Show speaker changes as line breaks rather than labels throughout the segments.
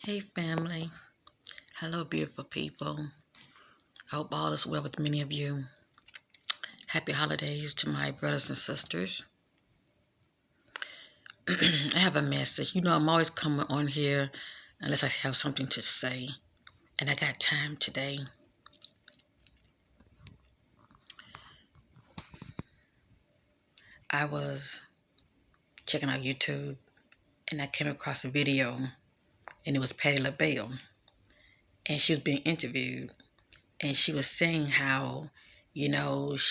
Hey family, hello beautiful people. I hope all is well with many of you. Happy holidays to my brothers and sisters. I have a message. I'm always coming on here unless I have something to say. And I got time today. I was checking out YouTube and I came across a video and it was Patti LaBelle. And she was being interviewed and she was saying how, she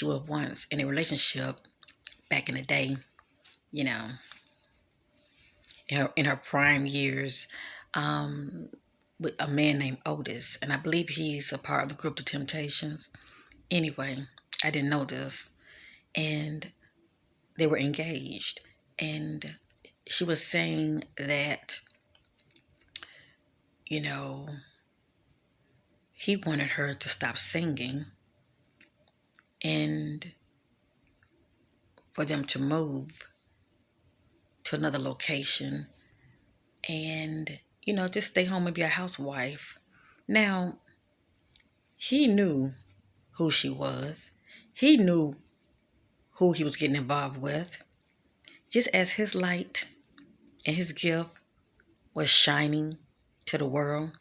was once in a relationship back in the day, you know, in her prime years, with a man named Otis, and I believe he's a part of the group The Temptations. Anyway, I didn't know this, and they were engaged, and she was saying that, you know, he wanted her to stop singing and for them to move to another location and, just stay home and be a housewife. Now, he knew who she was. He knew who he was getting involved with. Just as his light and his gift was shining to the world,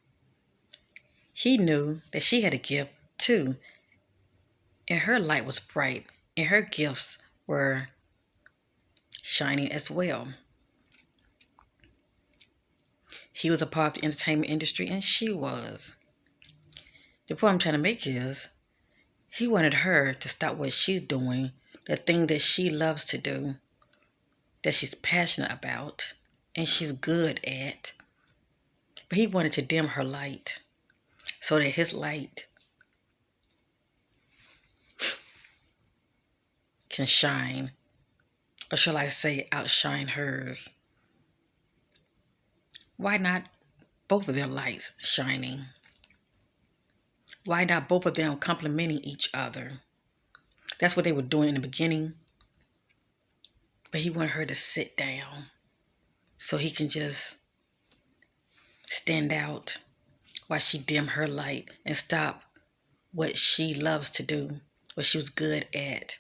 he knew that she had a gift too. And her light was bright and her gifts were shining as well. He was a part of the entertainment industry and she was. The point I'm trying to make is he wanted her to stop what she's doing, the thing that she loves to do, that she's passionate about, and she's good at. But he wanted to dim her light so that his light can shine, or shall I say, outshine hers. Why not both of their lights shining? Why not both of them complementing each other? That's what they were doing in the beginning. But he wanted her to sit down so he can just stand out while she dim her light and stop what she loves to do, what she was good at,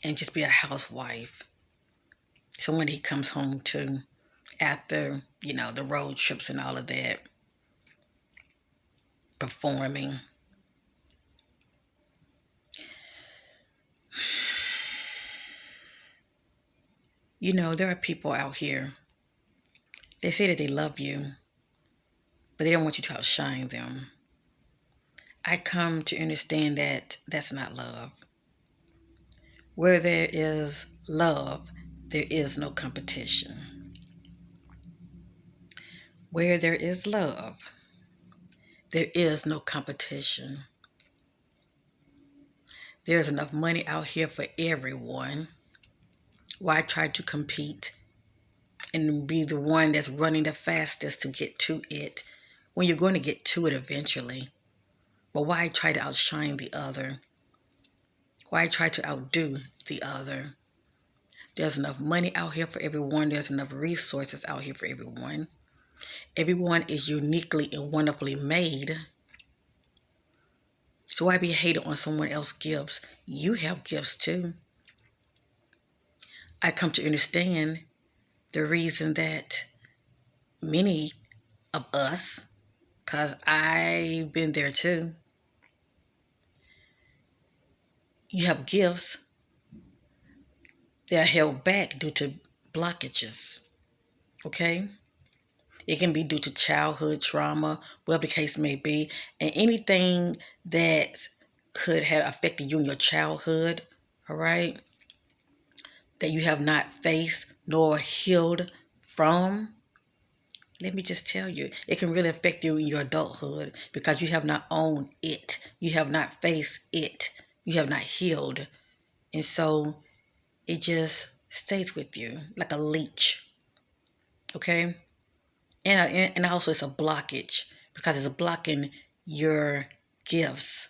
and just be a housewife. So when he comes home to, after, the road trips and all of that, performing, there are people out here, they say that they love you, but they don't want you to outshine them. I come to understand that that's not love. Where there is love, there is no competition. Where there is love, there is no competition. There's enough money out here for everyone. Why try to compete and be the one that's running the fastest to get to it when you're going to get to it eventually? But why try to outshine the other? Why try to outdo the other? There's enough money out here for everyone. There's enough resources out here for everyone. Everyone is uniquely and wonderfully made. So why be hated on someone else's gifts? You have gifts too. I come to understand the reason that many of us, because I've been there too, you have gifts that are held back due to blockages, okay? It can be due to childhood trauma, whatever the case may be, and anything that could have affected you in your childhood, all right, that you have not faced nor healed from. Let me just tell you, it can really affect you in your adulthood because you have not owned it. You have not faced it. You have not healed. And so it just stays with you like a leech. Okay? And also it's a blockage because it's blocking your gifts.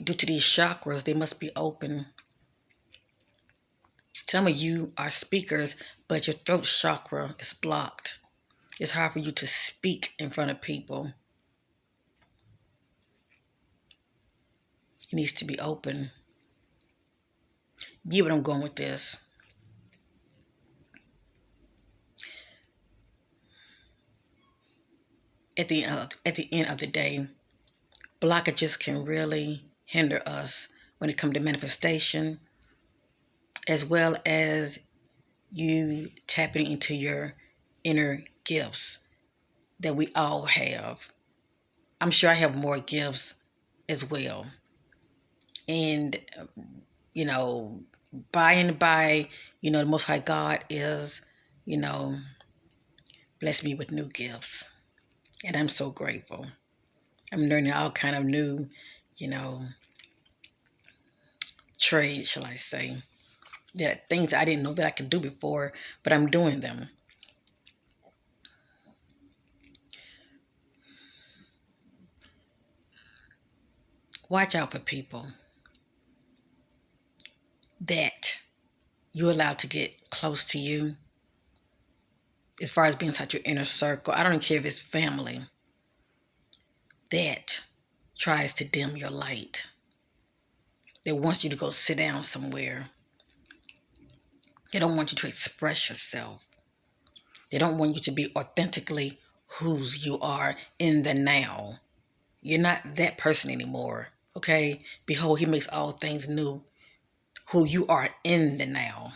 Due to these chakras, they must be open Some of you are speakers, but your throat chakra is blocked. It's hard for you to speak in front of people. It needs to be open. Get what I'm going with this. At the end of the day, blockages can really hinder us when it comes to manifestation, as well as you tapping into your inner gifts that we all have. I'm sure I have more gifts as well. And, you know, by and by, the Most High God is, you know, blessed me with new gifts. And I'm so grateful. I'm learning all kind of new, you know, trades, shall I say. That things I didn't know that I could do before, but I'm doing them. Watch out for people that you're allowed to get close to you. As far as being inside your inner circle, I don't care if it's family that tries to dim your light. That wants you to go sit down somewhere. They don't want you to express yourself. They don't want you to be authentically whose you are in the now. You're not that person anymore, okay? Behold, he makes all things new. Who you are in the now.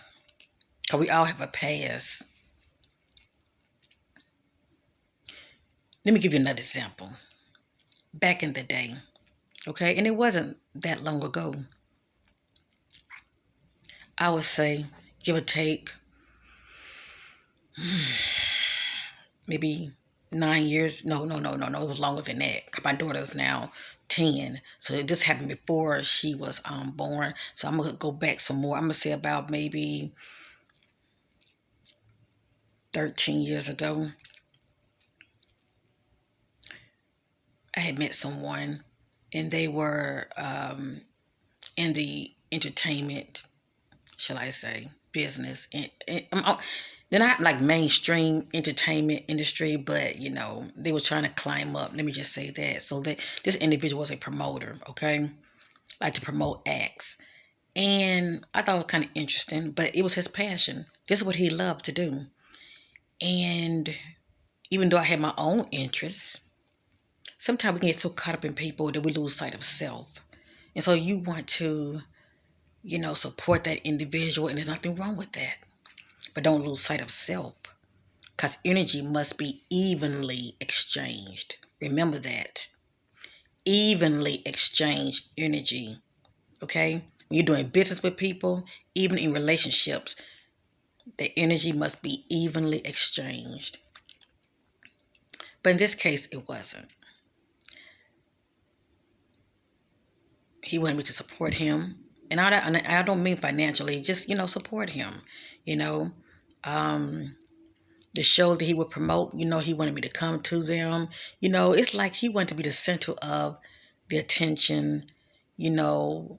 Because we all have a past. Let me give you another example. Back in the day, okay? And it wasn't that long ago. I would say, give or take, maybe 9 years. No. It was longer than that. My daughter's now 10. So this happened before she was born. So I'm going to go back some more. I'm going to say about maybe 13 years ago. I had met someone, and they were in the entertainment, shall I say, business. They're not like mainstream entertainment industry, but they were trying to climb up. Let me just say that. So that this individual was a promoter, okay, like to promote acts, and I thought it was kind of interesting. But it was his passion. This is what he loved to do, and even though I had my own interests, sometimes we can get so caught up in people that we lose sight of self. And so you want to, support that individual, and there's nothing wrong with that. But don't lose sight of self, because energy must be evenly exchanged. Remember that. Evenly exchange energy, okay? When you're doing business with people, even in relationships, the energy must be evenly exchanged. But in this case, it wasn't. He wanted me to support him. And I don't mean financially, just, support him. The show that he would promote, he wanted me to come to them. It's like he wanted to be the center of the attention, the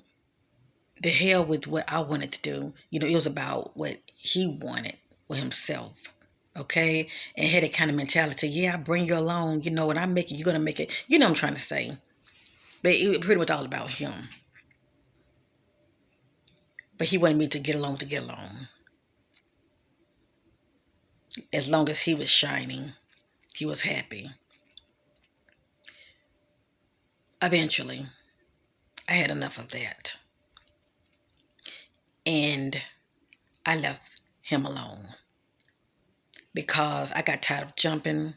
hell with what I wanted to do. It was about what he wanted with himself. Okay? And had that kind of mentality. Yeah, I bring you along. When I make it, you're going to make it. You know what I'm trying to say. But it was pretty much all about him. But he wanted me to get along. As long as he was shining, he was happy. Eventually, I had enough of that. And I left him alone. Because I got tired of jumping.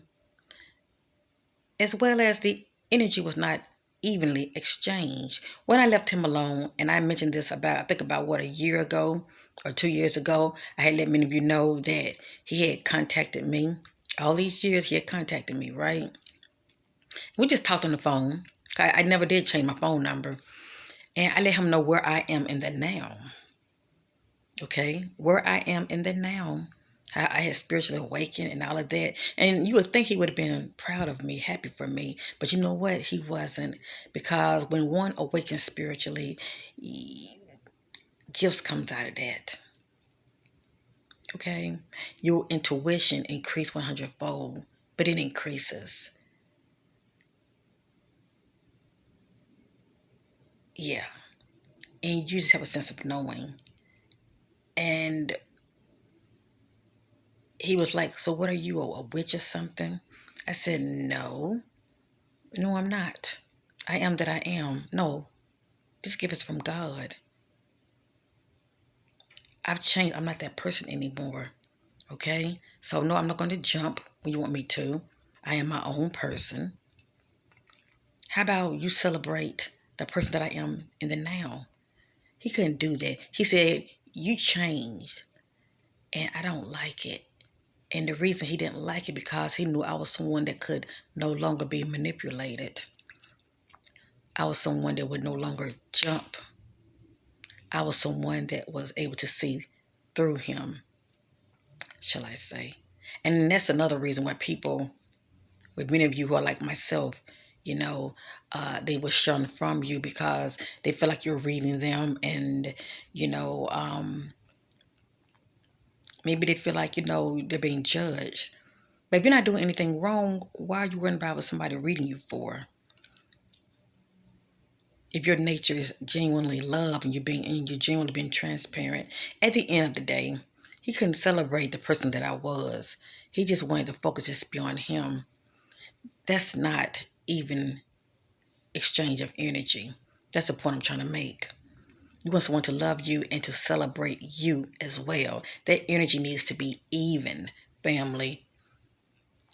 As well as the energy was not evenly exchanged. When I left him alone, and I mentioned this about a year ago or 2 years ago, I had let many of you know that he had contacted me. All these years he had contacted me, right? We just talked on the phone. I never did change my phone number. And I let him know where I am in the now. Okay? Where I am in the now. How I had spiritually awakened and all of that. And you would think he would have been proud of me, happy for me. But you know what? He wasn't. Because when one awakens spiritually, gifts comes out of that. Okay? Your intuition increased 100-fold, but it increases. Yeah. And you just have a sense of knowing. And he was like, "So what are you, a witch or something?" I said, "No. No, I'm not. I am that I am. No, this gift is from God. I've changed. I'm not that person anymore. Okay? So, no, I'm not going to jump when you want me to. I am my own person. How about you celebrate the person that I am in the now?" He couldn't do that. He said, "You changed, and I don't like it." And the reason he didn't like it because he knew I was someone that could no longer be manipulated. I was someone that would no longer jump. I was someone that was able to see through him, shall I say. And that's another reason why people, with many of you who are like myself, they will shun from you because they feel like you're reading them and, you know, maybe they feel like, they're being judged. But if you're not doing anything wrong, why are you worrying about what somebody reading you for? If your nature is genuinely love and you're genuinely being transparent, at the end of the day, he couldn't celebrate the person that I was. He just wanted to focus just beyond him. That's not even exchange of energy. That's the point I'm trying to make. You want someone to love you and to celebrate you as well. That energy needs to be even, family.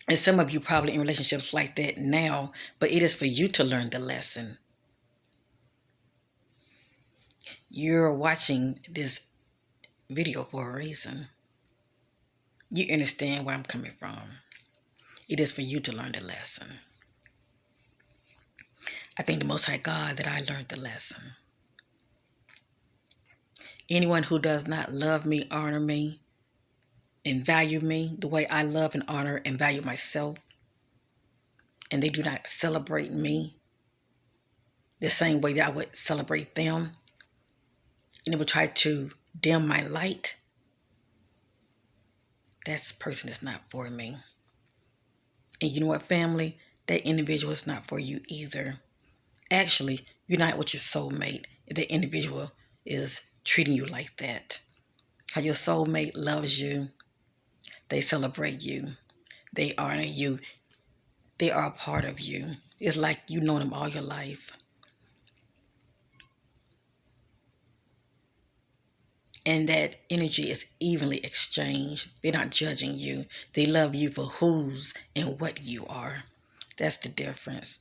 And some of you probably in relationships like that now, but it is for you to learn the lesson. You're watching this video for a reason. You understand where I'm coming from. It is for you to learn the lesson. I thank the Most High God that I learned the lesson. Anyone who does not love me, honor me, and value me the way I love and honor and value myself, and they do not celebrate me the same way that I would celebrate them, and they would try to dim my light, that person is not for me. And you know what, family? That individual is not for you either. Actually, you're not with your soulmate if the individual is treating you like that. How your soulmate loves you, they celebrate you, they honor you, they are a part of you. It's like you know them all your life. And that energy is evenly exchanged. They're not judging you. They love you for whose and what you are. That's the difference.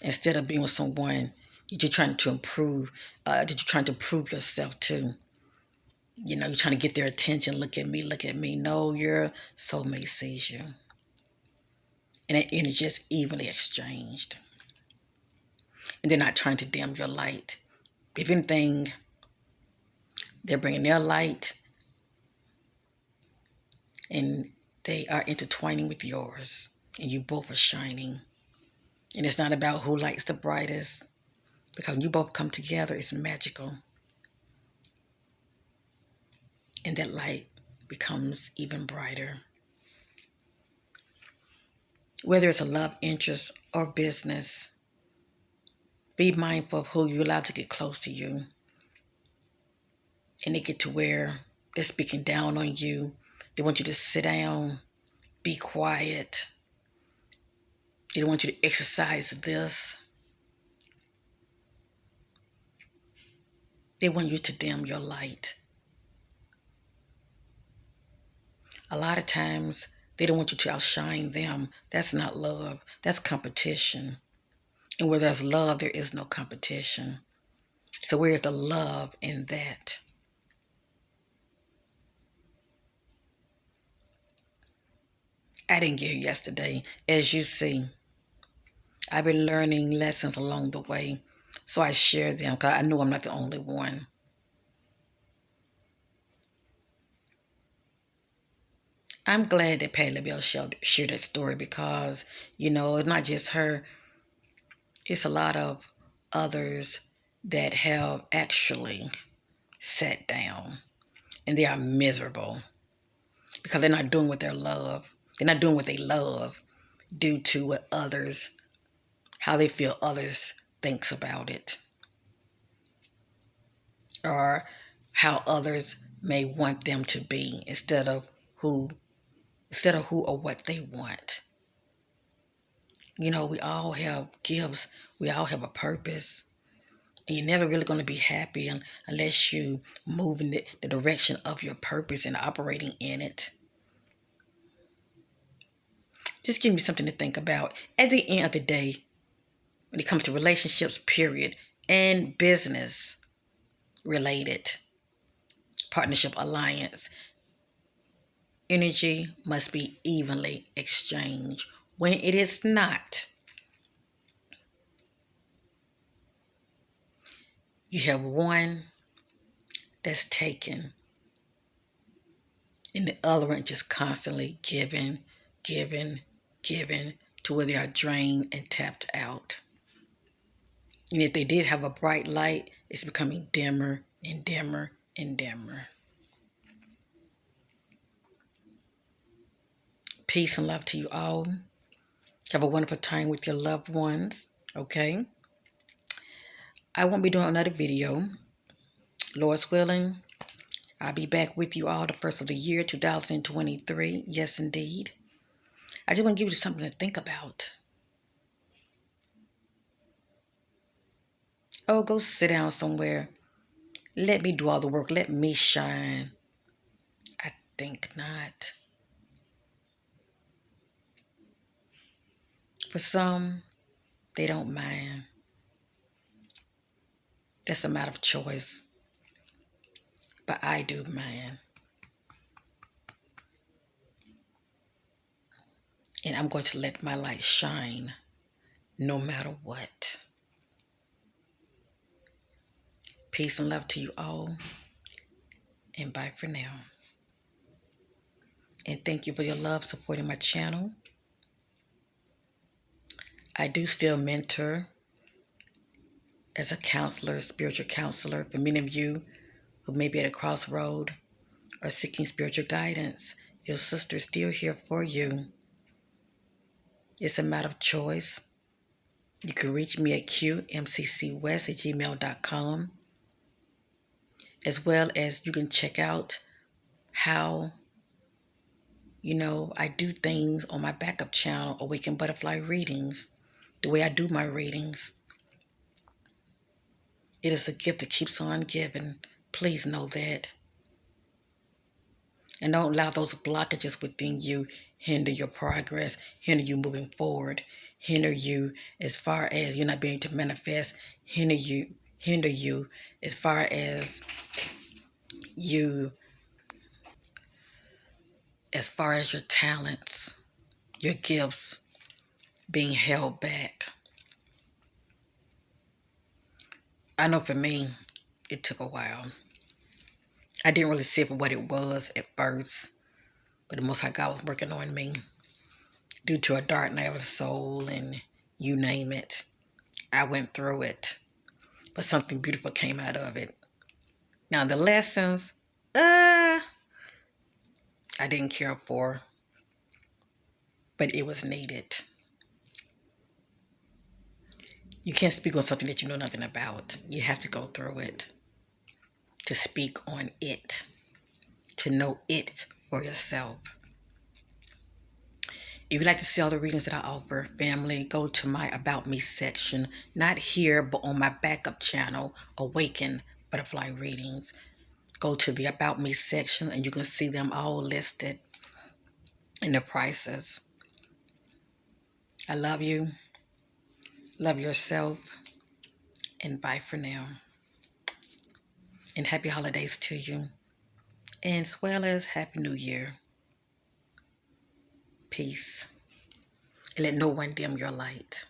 Instead of being with someone you're trying to improve, that you're trying to prove yourself to. You're trying to get their attention. Look at me, look at me. No, your soulmate sees you. And that energy is evenly exchanged. And they're not trying to dim your light. If anything, they're bringing their light and they are intertwining with yours. And you both are shining. And it's not about who lights the brightest. Because when you both come together, it's magical. And that light becomes even brighter. Whether it's a love interest or business, be mindful of who you allow to get close to you. And they get to where they're speaking down on you. They want you to sit down, be quiet. They don't want you to exercise this. They want you to dim your light. A lot of times, they don't want you to outshine them. That's not love. That's competition. And where there's love, there is no competition. So where is the love in that? I didn't get here yesterday. As you see, I've been learning lessons along the way. So I share them because I know I'm not the only one. I'm glad that Patty LaBelle shared that story because, it's not just her. It's a lot of others that have actually sat down and they are miserable. because they're not doing what they love. They're not doing what they love due to what others, how they feel others thinks about it, or how others may want them to be who or what they want. You know, we all have gifts. We all have a purpose. And you're never really going to be happy unless you move in the direction of your purpose and operating in it. Just give me something to think about. At the end of the day, when it comes to relationships, period, and business related, partnership, alliance, energy must be evenly exchanged. When it is not, you have one that's taken, and the other one just constantly giving, giving, giving to where they are drained and tapped out. And if they did have a bright light, it's becoming dimmer and dimmer and dimmer. Peace and love to you all. Have a wonderful time with your loved ones, okay? I won't be doing another video. Lord's willing, I'll be back with you all the first of the year, 2023. Yes, indeed. I just want to give you something to think about. Oh, go sit down somewhere. Let me do all the work. Let me shine. I think not. For some, they don't mind. That's a matter of choice. But I do mind. And I'm going to let my light shine no matter what. Peace and love to you all. And bye for now. And thank you for your love supporting my channel. I do still mentor as a counselor, spiritual counselor. For many of you who may be at a crossroad or seeking spiritual guidance, your sister is still here for you. It's a matter of choice. You can reach me at Qmccwest@gmail.com, as well as you can check out how, I do things on my backup channel, Awakened Butterfly Readings, the way I do my readings. It is a gift that keeps on giving. Please know that. And don't allow those blockages within you hinder your progress, hinder you moving forward, hinder you as far as you're not being able to manifest, hinder you as far as your talents, your gifts being held back. I know for me, it took a while. I didn't really see it for what it was at first, but the Most High God was working on me due to a dark night of the soul and you name it. I went through it, but something beautiful came out of it. Now the lessons, I didn't care for, but it was needed. You can't speak on something that you know nothing about. You have to go through it to speak on it, to know it for yourself. If you'd like to see all the readings that I offer, family, go to my About Me section. Not here, but on my backup channel, Awaken Butterfly Readings. Go to the About Me section and you can see them all listed and the prices. I love you. Love yourself. And bye for now. And happy holidays to you. And as well as Happy New Year. Peace. And let no one dim your light.